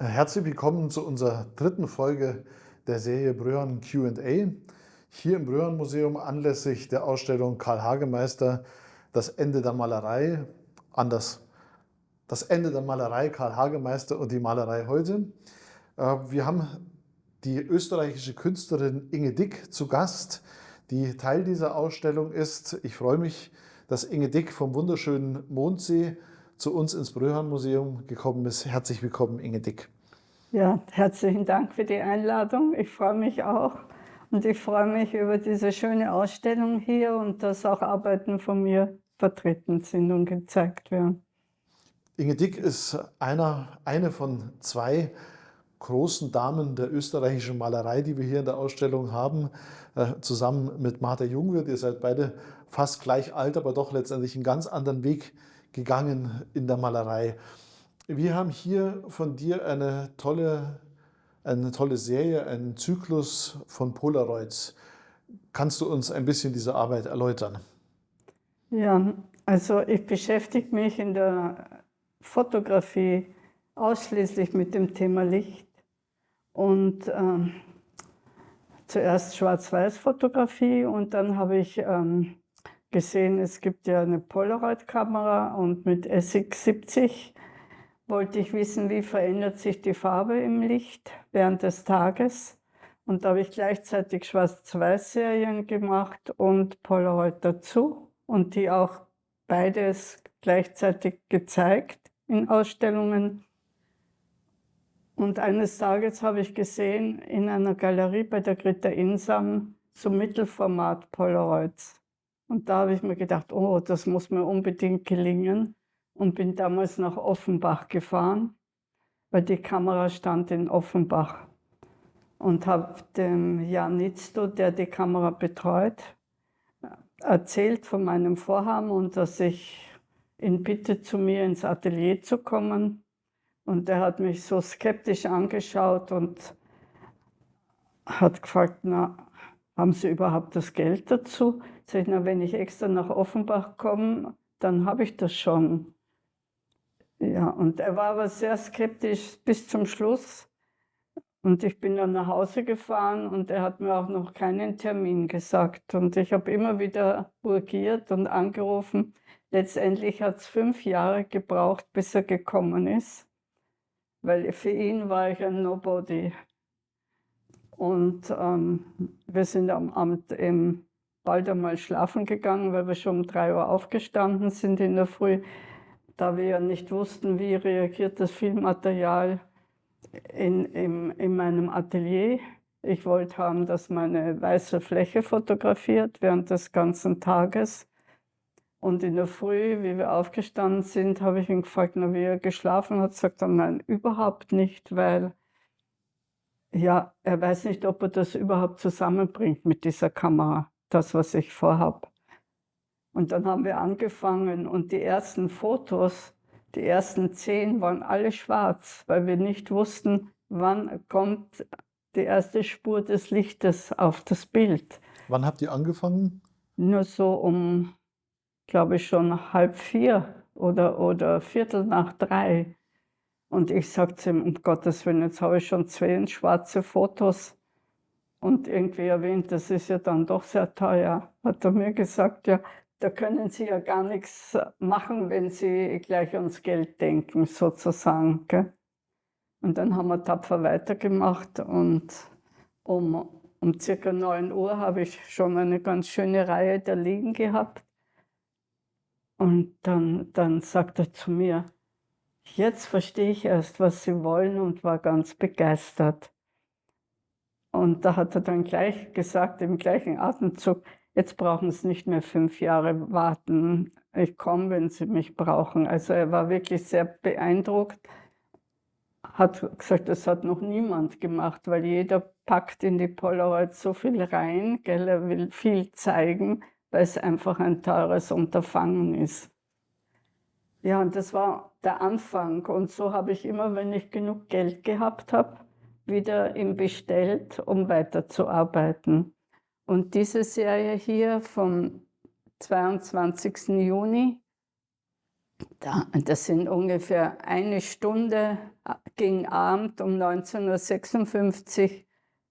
Herzlich willkommen zu unserer dritten Folge der Serie Bröhan Q&A. Hier im Bröhan Museum anlässlich der Ausstellung Karl Hagemeister Das Ende der Malerei, anders, das Ende der Malerei Karl Hagemeister und die Malerei heute. Wir haben die österreichische Künstlerin Inge Dick zu Gast, die Teil dieser Ausstellung ist. Ich freue mich, dass Inge Dick vom wunderschönen Mondsee zu uns ins Bröhan Museum gekommen ist. Herzlich willkommen, Inge Dick. Ja, herzlichen Dank für die Einladung. Ich freue mich auch und ich freue mich über diese schöne Ausstellung hier und dass auch Arbeiten von mir vertreten sind und gezeigt werden. Inge Dick ist eine von zwei großen Damen der österreichischen Malerei, die wir hier in der Ausstellung haben, zusammen mit Martha Jungwirth. Ihr seid beide fast gleich alt, aber doch letztendlich einen ganz anderen Weg gegangen in der Malerei. Wir haben hier von dir eine tolle Serie, einen Zyklus von Polaroids. Kannst du uns ein bisschen diese Arbeit erläutern? Ja, also ich beschäftige mich in der Fotografie ausschließlich mit dem Thema Licht und zuerst Schwarz-Weiß-Fotografie und dann habe ich gesehen, es gibt ja eine Polaroid-Kamera und mit SX70 wollte ich wissen, wie verändert sich die Farbe im Licht während des Tages. Und da habe ich gleichzeitig Schwarz-Weiß-Serien gemacht und Polaroid dazu und die auch beides gleichzeitig gezeigt in Ausstellungen. Und eines Tages habe ich gesehen in einer Galerie bei der Greta Insam so Mittelformat Polaroids. Und da habe ich mir gedacht, oh, das muss mir unbedingt gelingen und bin damals nach Offenbach gefahren, weil die Kamera stand in Offenbach und habe dem Jan Nitzto, der die Kamera betreut, erzählt von meinem Vorhaben und dass ich ihn bitte, zu mir ins Atelier zu kommen. Und er hat mich so skeptisch angeschaut und hat gefragt, na, haben Sie überhaupt das Geld dazu? Sag ich, na, wenn ich extra nach Offenbach komme, dann habe ich das schon. Ja, und er war aber sehr skeptisch bis zum Schluss. Und ich bin dann nach Hause gefahren und er hat mir auch noch keinen Termin gesagt. Und ich habe immer wieder urgiert und angerufen. Letztendlich hat es 5 Jahre gebraucht, bis er gekommen ist, weil für ihn war ich ein Nobody. Und wir sind am Abend bald einmal schlafen gegangen, weil wir schon um 3 Uhr aufgestanden sind in der Früh, da wir ja nicht wussten, wie reagiert das Filmmaterial in meinem Atelier. Ich wollte haben, dass meine weiße Fläche fotografiert während des ganzen Tages. Und in der Früh, wie wir aufgestanden sind, habe ich ihn gefragt, na, wie er geschlafen hat. Sagt er, nein, überhaupt nicht, weil ja, er weiß nicht, ob er das überhaupt zusammenbringt mit dieser Kamera, das, was ich vorhabe. Und dann haben wir angefangen und die ersten Fotos, die ersten 10 waren alle schwarz, weil wir nicht wussten, wann kommt die erste Spur des Lichtes auf das Bild. Wann habt ihr angefangen? Nur so um, glaube ich, schon 3:30 oder Viertel nach 3. Und ich sage zu ihm, um Gottes Willen, jetzt habe ich schon 2 schwarze Fotos und irgendwie erwähnt, das ist ja dann doch sehr teuer. Hat er mir gesagt, ja, da können Sie ja gar nichts machen, wenn Sie gleich ans Geld denken, sozusagen. Gell? Und dann haben wir tapfer weitergemacht und um circa 9 Uhr habe ich schon eine ganz schöne Reihe da liegen gehabt. Und dann sagt er zu mir, jetzt verstehe ich erst, was Sie wollen, und war ganz begeistert. Und da hat er dann gleich gesagt, im gleichen Atemzug, jetzt brauchen Sie nicht mehr 5 Jahre warten. Ich komme, wenn Sie mich brauchen. Also er war wirklich sehr beeindruckt, hat gesagt, das hat noch niemand gemacht, weil jeder packt in die Polaroid so viel rein, gell? Er will viel zeigen, weil es einfach ein teures Unterfangen ist. Ja, und das war der Anfang. Und so habe ich immer, wenn ich genug Geld gehabt habe, wieder ihm bestellt, um weiterzuarbeiten. Und diese Serie hier vom 22. Juni Das sind ungefähr eine Stunde gegen Abend um 19:56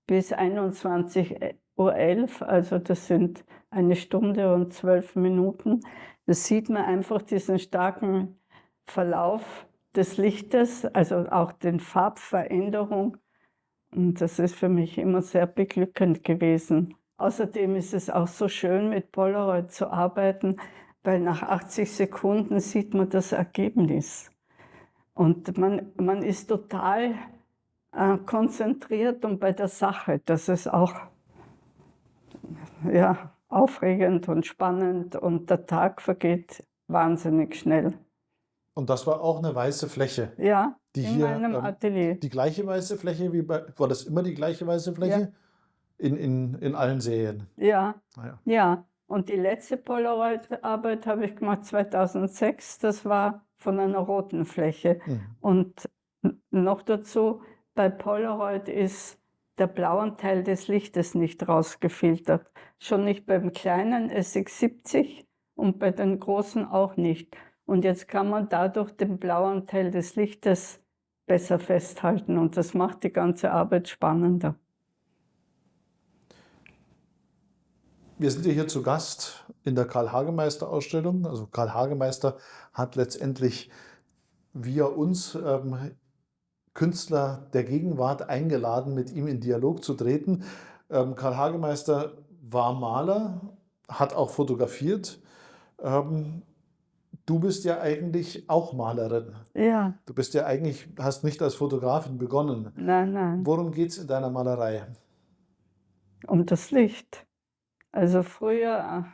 bis 21:11 Uhr, also das sind eine Stunde und 12 Minuten. Da sieht man einfach diesen starken Verlauf des Lichtes, also auch den Farbveränderung. Und das ist für mich immer sehr beglückend gewesen. Außerdem ist es auch so schön, mit Polaroid zu arbeiten, weil nach 80 Sekunden sieht man das Ergebnis. Und man ist total konzentriert und bei der Sache. Das ist auch ja, aufregend und spannend und der Tag vergeht wahnsinnig schnell. Und das war auch eine weiße Fläche, Ja, die in hier, meinem Atelier. die gleiche weiße Fläche war das immer die gleiche weiße Ja, Fläche? In allen Serien? ja, Ah ja. ja. Und die letzte Polaroid-Arbeit habe ich gemacht 2006. Das war von einer roten Fläche. Mhm. Und noch dazu, bei Polaroid ist der blaue Teil des Lichtes nicht rausgefiltert. Schon nicht beim kleinen SX70 und bei den großen auch nicht. Und jetzt kann man dadurch den blauen Teil des Lichtes besser festhalten und das macht die ganze Arbeit spannender. Wir sind ja hier zu Gast in der Karl-Hagemeister-Ausstellung. Also Karl Hagemeister hat letztendlich via uns Künstler der Gegenwart eingeladen, mit ihm in Dialog zu treten. Karl Hagemeister war Maler, hat auch fotografiert. Du bist ja eigentlich auch Malerin. Ja, Du bist ja eigentlich, hast nicht als Fotografin begonnen. nein, Worum geht es in deiner Malerei? um das Licht. Also früher,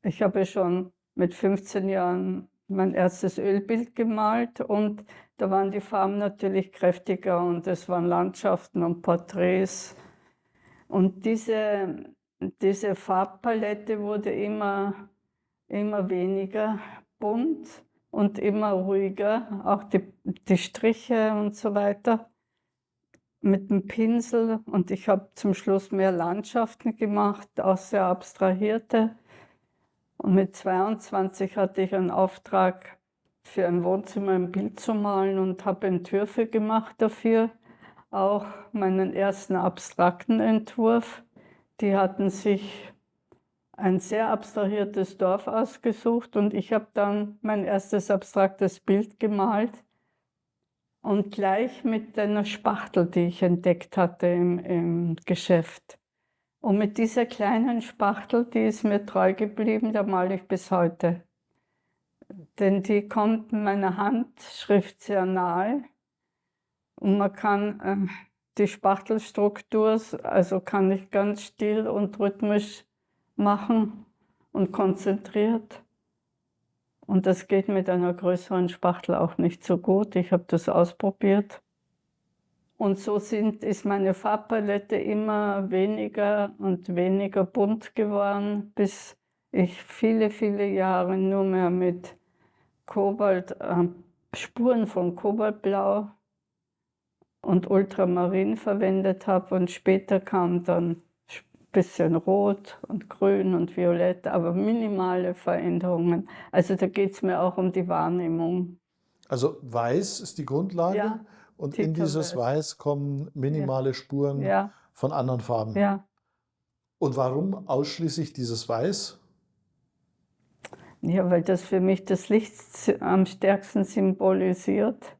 ich habe schon mit 15 Jahren mein erstes Ölbild gemalt und da waren die Farben natürlich kräftiger und es waren Landschaften und Porträts. Und diese Farbpalette wurde immer weniger bunt und immer ruhiger, auch die Striche und so weiter mit dem Pinsel. Und ich habe zum Schluss mehr Landschaften gemacht, auch sehr abstrahierte. Und mit 22 hatte ich einen Auftrag, für ein Wohnzimmer ein Bild zu malen und habe Entwürfe gemacht dafür. Auch meinen ersten abstrakten Entwurf. Die hatten sich ein sehr abstrahiertes Dorf ausgesucht und ich habe dann mein erstes abstraktes Bild gemalt und gleich mit einer Spachtel, die ich entdeckt hatte im Geschäft. Und mit dieser kleinen Spachtel, die ist mir treu geblieben, da male ich bis heute. Denn die kommt meiner Handschrift sehr nahe und man kann die Spachtelstruktur, also kann ich ganz still und rhythmisch machen und konzentriert. Und das geht mit einer größeren Spachtel auch nicht so gut. Ich habe das ausprobiert. Und so ist meine Farbpalette immer weniger und weniger bunt geworden, bis ich viele, viele Jahre nur mehr mit Spuren von Kobaltblau und Ultramarin verwendet habe. Und später kam dann bisschen Rot und Grün und Violett, aber minimale Veränderungen. Also da geht es mir auch um die Wahrnehmung. Also weiß ist die Grundlage Ja, und in dieses Titelweiß. Weiß kommen minimale Spuren Ja, von anderen Farben. ja. Und warum ausschließlich dieses Weiß? Ja, weil das für mich das Licht am stärksten symbolisiert.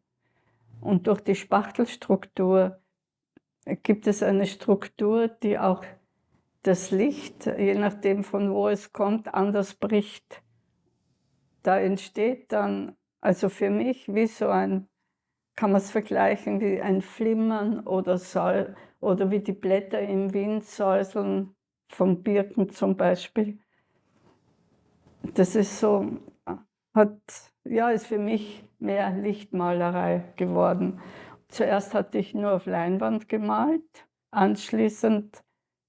Und durch die Spachtelstruktur gibt es eine Struktur, die auch das Licht, je nachdem von wo es kommt, anders bricht. Da entsteht dann, also für mich, wie so ein, kann man es vergleichen, wie ein Flimmern oder wie die Blätter im Wind säuseln, von Birken zum Beispiel. Das ist so, ist für mich mehr Lichtmalerei geworden. Zuerst hatte ich nur auf Leinwand gemalt, anschließend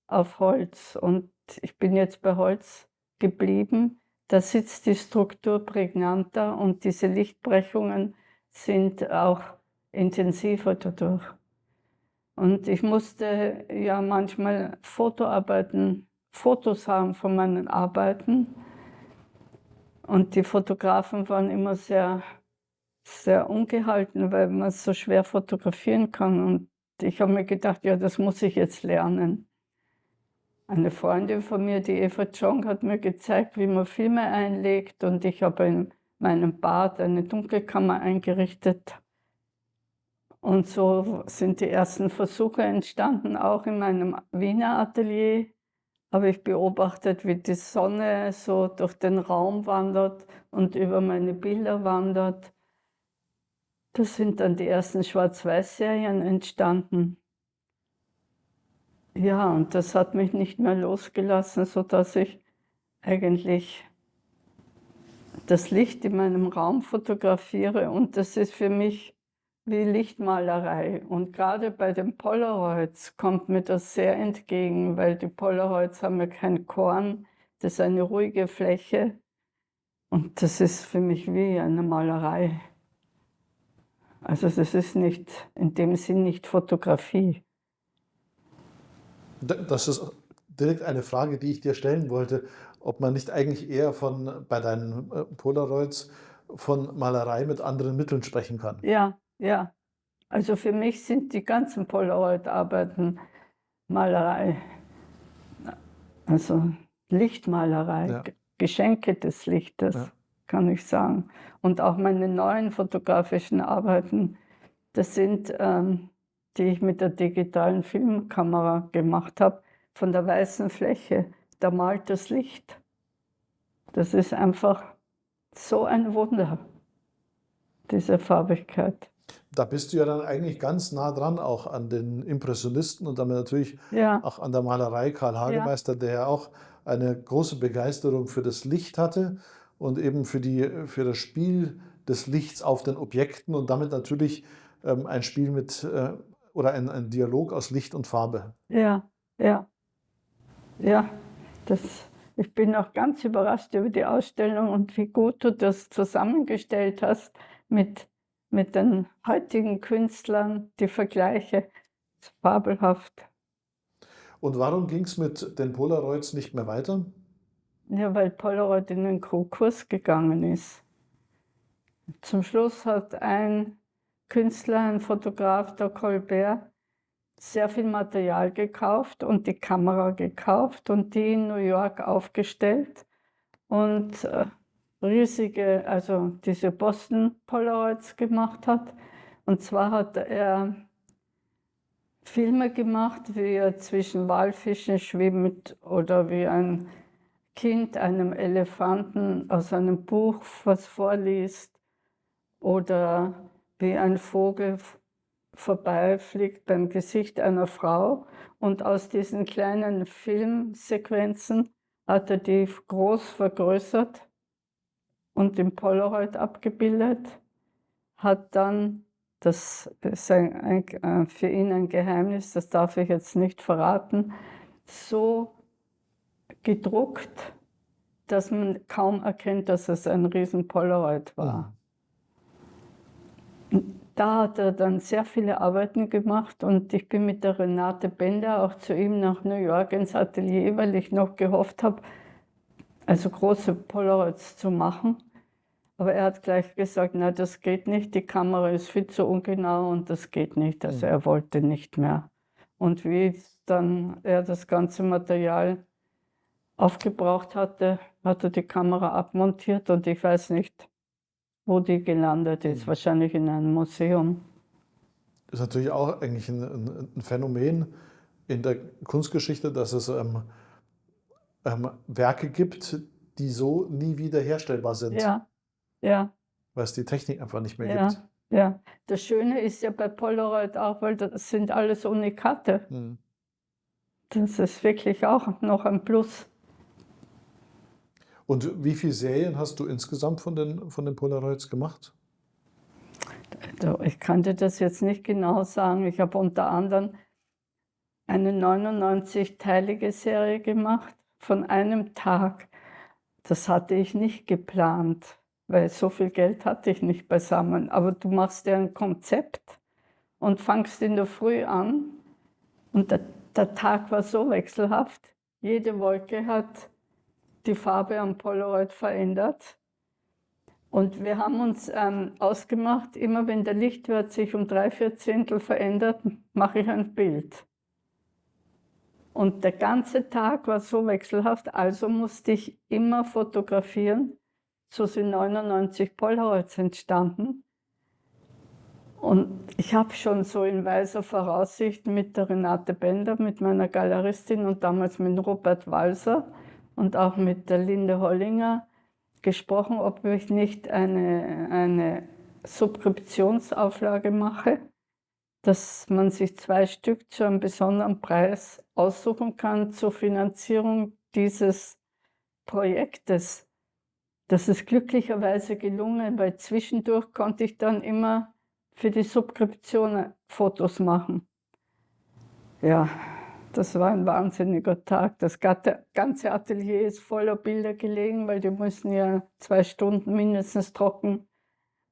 auf Holz. Und ich bin jetzt bei Holz geblieben. Da sitzt die Struktur prägnanter und diese Lichtbrechungen sind auch intensiver dadurch. Und ich musste ja manchmal Fotos haben von meinen Arbeiten. Und die Fotografen waren immer sehr, sehr ungehalten, weil man so schwer fotografieren kann. Und ich habe mir gedacht, ja, das muss ich jetzt lernen. Eine Freundin von mir, die Eva Jong, hat mir gezeigt, wie man Filme einlegt, und ich habe in meinem Bad eine Dunkelkammer eingerichtet. Und so sind die ersten Versuche entstanden, auch in meinem Wiener Atelier habe ich beobachtet, wie die Sonne so durch den Raum wandert und über meine Bilder wandert. Da sind dann die ersten Schwarz-Weiß-Serien entstanden. Ja, und das hat mich nicht mehr losgelassen, sodass ich eigentlich das Licht in meinem Raum fotografiere, und das ist für mich wie Lichtmalerei. Und gerade bei den Polaroids kommt mir das sehr entgegen, weil die Polaroids haben ja kein Korn, das ist eine ruhige Fläche, und das ist für mich wie eine Malerei. Also das ist nicht in dem Sinn nicht Fotografie. Das ist direkt eine Frage, die ich dir stellen wollte, ob man nicht eigentlich eher bei deinen Polaroids von Malerei mit anderen Mitteln sprechen kann. Ja, ja. Also für mich sind die ganzen Polaroid-Arbeiten Malerei. Also Lichtmalerei, Ja, Geschenke des Lichtes, ja. kann ich sagen. Und auch meine neuen fotografischen Arbeiten, das sind, die ich mit der digitalen Filmkamera gemacht habe, von der weißen Fläche. Da malt das Licht. Das ist einfach so ein Wunder, diese Farbigkeit. Da bist du ja dann eigentlich ganz nah dran auch an den Impressionisten und damit natürlich Ja, auch an der Malerei Karl ja, Hagemeister, der ja auch eine große Begeisterung für das Licht hatte und eben für das Spiel des Lichts auf den Objekten und damit natürlich ein Spiel oder ein Dialog aus Licht und Farbe. ja, ja, ja. Das, ich bin auch ganz überrascht über die Ausstellung und wie gut du das zusammengestellt hast mit, mit den heutigen Künstlern, die Vergleiche. Das ist fabelhaft. Und warum ging es mit den Polaroids nicht mehr weiter? Ja, weil Polaroid in den Konkurs gegangen ist. Zum Schluss hat ein Künstler, ein Fotograf, der Colbert, sehr viel Material gekauft und die Kamera gekauft und die in New York aufgestellt und riesige, also diese Boston Polaroids gemacht hat. Und zwar hat er Filme gemacht, wie er zwischen Walfischen schwimmt oder wie ein Kind einem Elefanten aus einem Buch was vorliest oder wie ein Vogel vorbeifliegt beim Gesicht einer Frau. Und aus diesen kleinen Filmsequenzen hat er die groß vergrößert und im Polaroid abgebildet, hat dann, das ist für ihn ein Geheimnis, das darf ich jetzt nicht verraten, so gedruckt, dass man kaum erkennt, dass es ein riesen Polaroid war. Da hat er dann sehr viele Arbeiten gemacht und ich bin mit der Renate Bender auch zu ihm nach New York ins Atelier, weil ich noch gehofft habe, also große Polaroids zu machen. Aber er hat gleich gesagt, na, das geht nicht, die Kamera ist viel zu ungenau und das geht nicht. Also er wollte nicht mehr. Und wie dann er das ganze Material aufgebraucht hatte, hat er die Kamera abmontiert und ich weiß nicht, wo die gelandet ist. Wahrscheinlich in einem Museum. Das ist natürlich auch eigentlich ein Phänomen in der Kunstgeschichte, dass es Werke gibt, die so nie wieder herstellbar sind, Ja, ja, weil es die Technik einfach nicht mehr gibt. ja, ja. Das Schöne ist ja bei Polaroid auch, weil das sind alles Unikate. Mhm. Das ist wirklich auch noch ein Plus. Und wie viele Serien hast du insgesamt von den Polaroids gemacht? Also ich kann dir das jetzt nicht genau sagen. Ich habe unter anderem eine 99-teilige Serie gemacht von einem Tag. Das hatte ich nicht geplant, weil so viel Geld hatte ich nicht beisammen. Aber du machst ja ein Konzept und fangst in der Früh an und der Tag war so wechselhaft. Jede Wolke hat die Farbe am Polaroid verändert Und wir haben uns ausgemacht, immer wenn der Lichtwert sich um 3/4 verändert, mache ich ein Bild. Und der ganze Tag war so wechselhaft, also musste ich immer fotografieren. So sind 99 Polaroids entstanden. Und ich habe schon so in weiser Voraussicht mit der Renate Bender, mit meiner Galeristin und damals mit Robert Walser und auch mit der Linde Hollinger gesprochen, ob ich nicht eine Subskriptionsauflage mache, dass man sich 2 Stück zu einem besonderen Preis aussuchen kann zur Finanzierung dieses Projektes. Das ist glücklicherweise gelungen, weil zwischendurch konnte ich dann immer für die Subskription Fotos machen. Ja, das war ein wahnsinniger Tag. Das ganze Atelier ist voller Bilder gelegen, weil die müssen ja 2 Stunden mindestens trocknen,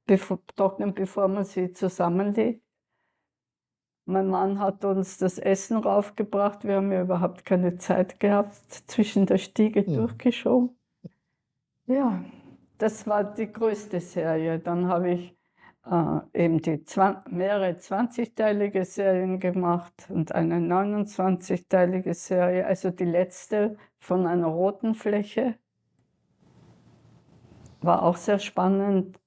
bevor man sie zusammenlegt. Mein Mann hat uns das Essen raufgebracht. Wir haben ja überhaupt keine Zeit gehabt, zwischen der Stiege durchgeschoben. Ja, das war die größte Serie. Dann habe ich eben mehrere 20-teilige Serien gemacht und eine 29-teilige Serie, also die letzte von einer roten Fläche. War auch sehr spannend,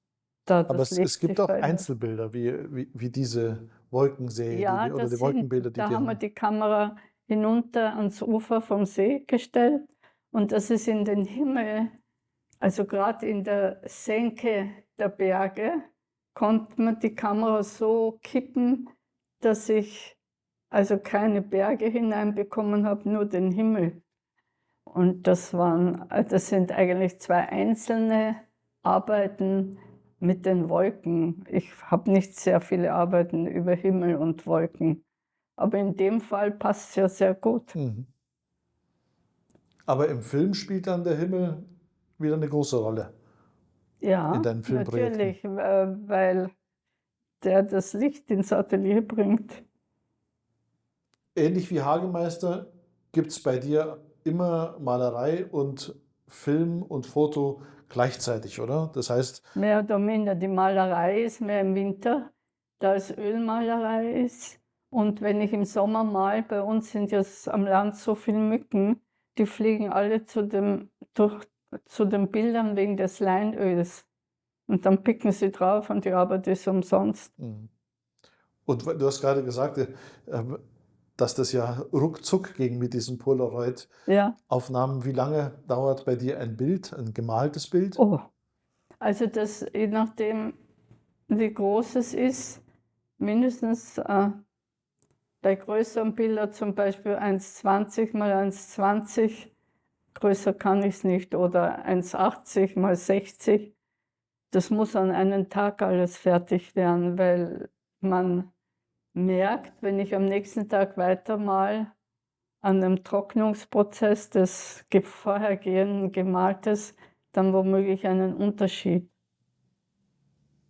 da Aber das es Licht sich gibt auch verändert. Einzelbilder, wie diese Wolkenserie Ja, oder die Wolkenbilder, die da die haben wir haben. die Kamera hinunter ans Ufer vom See gestellt und das ist in den Himmel, also gerade in der Senke der Berge, konnte man die Kamera so kippen, dass ich also keine Berge hineinbekommen habe, nur den Himmel. Und das sind eigentlich 2 einzelne Arbeiten mit den Wolken. Ich habe nicht sehr viele Arbeiten über Himmel und Wolken, aber in dem Fall passt es ja sehr gut. Mhm. Aber im Film spielt dann der Himmel wieder eine große Rolle in Ja, deinen Filmprojekten. natürlich, weil der das Licht ins Atelier bringt. Ähnlich wie Hagemeister gibt es bei dir immer Malerei und Film und Foto gleichzeitig, oder? Das heißt, Mehr oder minder. Die Malerei ist mehr im Winter, da es Ölmalerei ist. Und wenn ich im Sommer male, bei uns sind jetzt am Land so viele Mücken, die fliegen alle zu den Bildern wegen des Leinöls. Und dann picken sie drauf und die Arbeit ist umsonst. und du hast gerade gesagt, dass das ja ruckzuck ging mit diesen Polaroid-Aufnahmen. Ja, Wie lange dauert bei dir ein Bild, ein gemaltes Bild? oh. Also das, je nachdem, wie groß es ist, mindestens bei größeren Bildern, zum Beispiel 1,20 mal 1,20, größer kann ich es nicht, oder 1,80 mal 60. Das muss an einem Tag alles fertig werden, weil man merkt, wenn ich am nächsten Tag weitermal an dem Trocknungsprozess des vorhergehenden Gemaltes, dann womöglich einen Unterschied.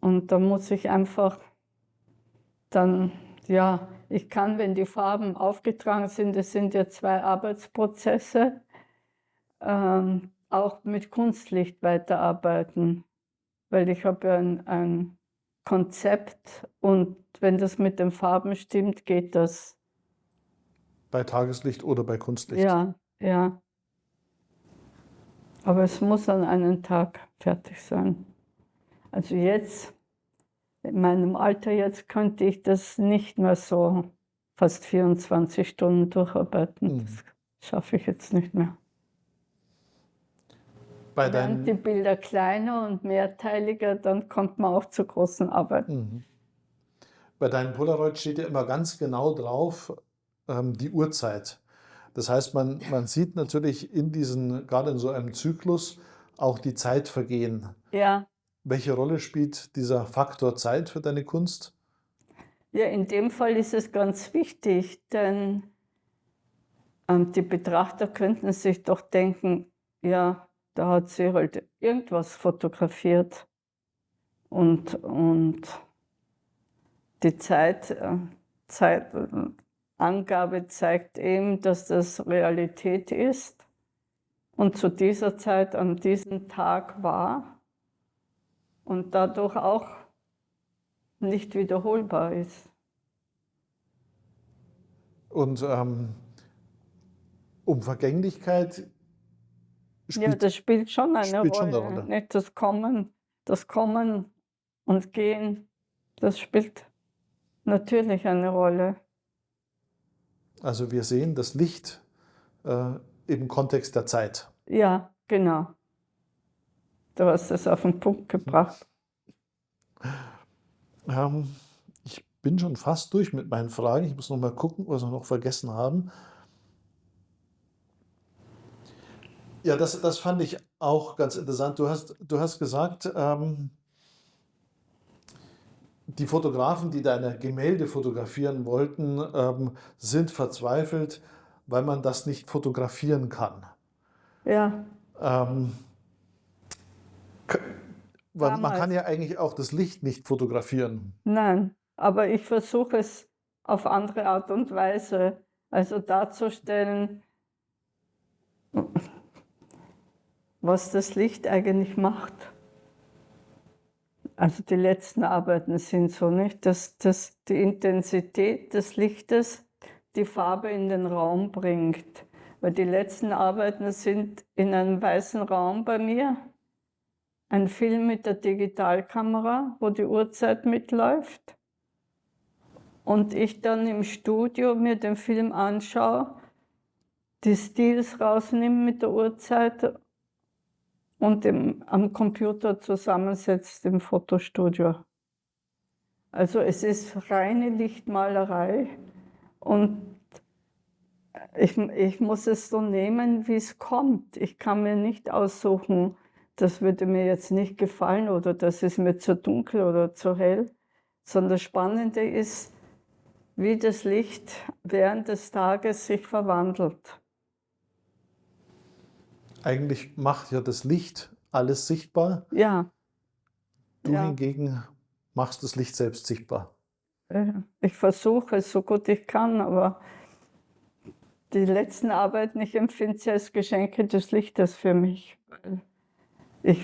Und da muss ich einfach dann, ja, ich kann, wenn die Farben aufgetragen sind, es sind ja 2 Arbeitsprozesse, auch mit Kunstlicht weiterarbeiten, weil ich habe ja ein Konzept und wenn das mit den Farben stimmt, geht das. Bei Tageslicht oder bei Kunstlicht? Ja, ja. Aber es muss an einem Tag fertig sein. Also jetzt, in meinem Alter jetzt, könnte ich das nicht mehr so fast 24 Stunden durcharbeiten. Das schaffe ich jetzt nicht mehr. Bei Werden die deinen, Bilder kleiner und mehrteiliger, dann kommt man auch zu großen Arbeiten. bei deinen Polaroid steht ja immer ganz genau drauf, die Uhrzeit. Das heißt, man sieht natürlich gerade in so einem Zyklus, auch die Zeit vergehen. Ja, Welche Rolle spielt dieser Faktor Zeit für deine Kunst? ja, in dem Fall ist es ganz wichtig, denn die Betrachter könnten sich doch denken, ja, da hat sie halt irgendwas fotografiert und die Zeitangabe zeigt eben, dass das Realität ist und zu dieser Zeit an diesem Tag war. und dadurch auch nicht wiederholbar ist. Und um Vergänglichkeit Ja, spielt, das spielt schon eine spielt schon eine Rolle, Rolle. nicht das Kommen und Gehen, das spielt natürlich eine Rolle. Also wir sehen das Licht äh, im Kontext der Zeit. Ja, genau. Du hast es auf den Punkt gebracht. Ich bin schon fast durch mit meinen Fragen. Ich muss noch mal gucken, was wir noch vergessen haben. Ja, das fand ich auch ganz interessant. Du hast gesagt, die Fotografen, die deine Gemälde fotografieren wollten, sind verzweifelt, weil man das nicht fotografieren kann. Ja, Ähm, k- weil man kann damals. ja eigentlich auch das Licht nicht fotografieren. Nein, aber ich versuche es auf andere Art und Weise, also darzustellen, was das Licht eigentlich macht. Also die letzten Arbeiten sind so, nicht, dass die Intensität des Lichtes die Farbe in den Raum bringt. Weil die letzten Arbeiten sind in einem weißen Raum bei mir, ein Film mit der Digitalkamera, wo die Uhrzeit mitläuft. Und ich dann im Studio mir den Film anschaue, die Stills rausnehme mit der Uhrzeit und am Computer zusammensetzt im Fotostudio. Also es ist reine Lichtmalerei und ich muss es so nehmen, wie es kommt. Ich kann mir nicht aussuchen, das würde mir jetzt nicht gefallen oder das ist mir zu dunkel oder zu hell, sondern das Spannende ist, wie das Licht während des Tages sich verwandelt. Eigentlich macht ja das Licht alles sichtbar. Ja, Du ja. hingegen machst das Licht selbst sichtbar. Ich versuche es so gut ich kann, aber die letzten Arbeiten, ich empfinde sie als Geschenke des Lichtes für mich. Ich,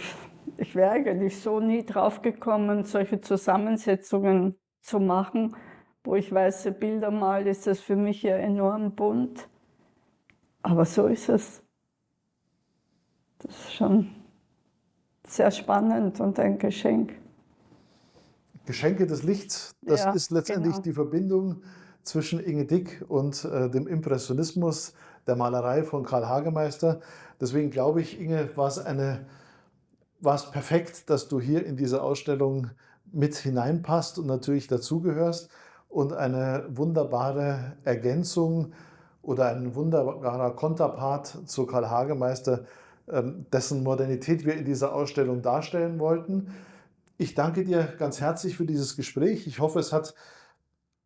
ich wäre eigentlich so nie drauf gekommen, solche Zusammensetzungen zu machen, wo ich weiße Bilder male, ist das für mich ja enorm bunt. Aber so ist es. Das ist schon sehr spannend und ein Geschenk. Geschenke des Lichts, das Ja, ist letztendlich genau. die Verbindung zwischen Inge Dick und dem Impressionismus, der Malerei von Karl Hagemeister. Deswegen glaube ich, Inge, war es perfekt, dass du hier in diese Ausstellung mit hineinpasst und natürlich dazugehörst und eine wunderbare Ergänzung oder ein wunderbarer Konterpart zu Karl Hagemeister, dessen Modernität wir in dieser Ausstellung darstellen wollten. Ich danke dir ganz herzlich für dieses Gespräch. Ich hoffe, es hat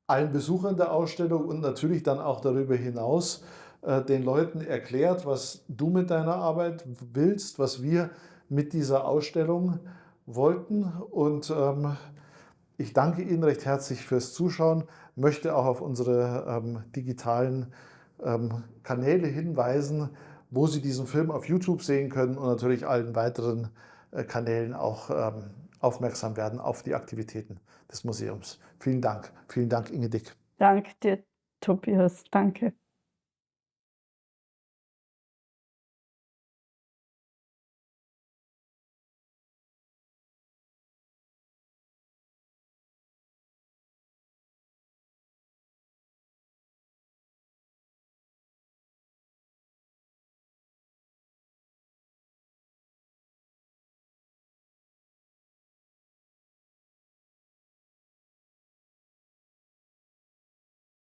allen Besuchern der Ausstellung und natürlich dann auch darüber hinaus den Leuten erklärt, was du mit deiner Arbeit willst, was wir mit dieser Ausstellung wollten. Und ich danke Ihnen recht herzlich fürs Zuschauen, möchte auch auf unsere digitalen Kanäle hinweisen, wo Sie diesen Film auf YouTube sehen können und natürlich allen weiteren Kanälen auch aufmerksam werden auf die Aktivitäten des Museums. Vielen Dank, Inge Dick. Danke dir, Tobias. Danke.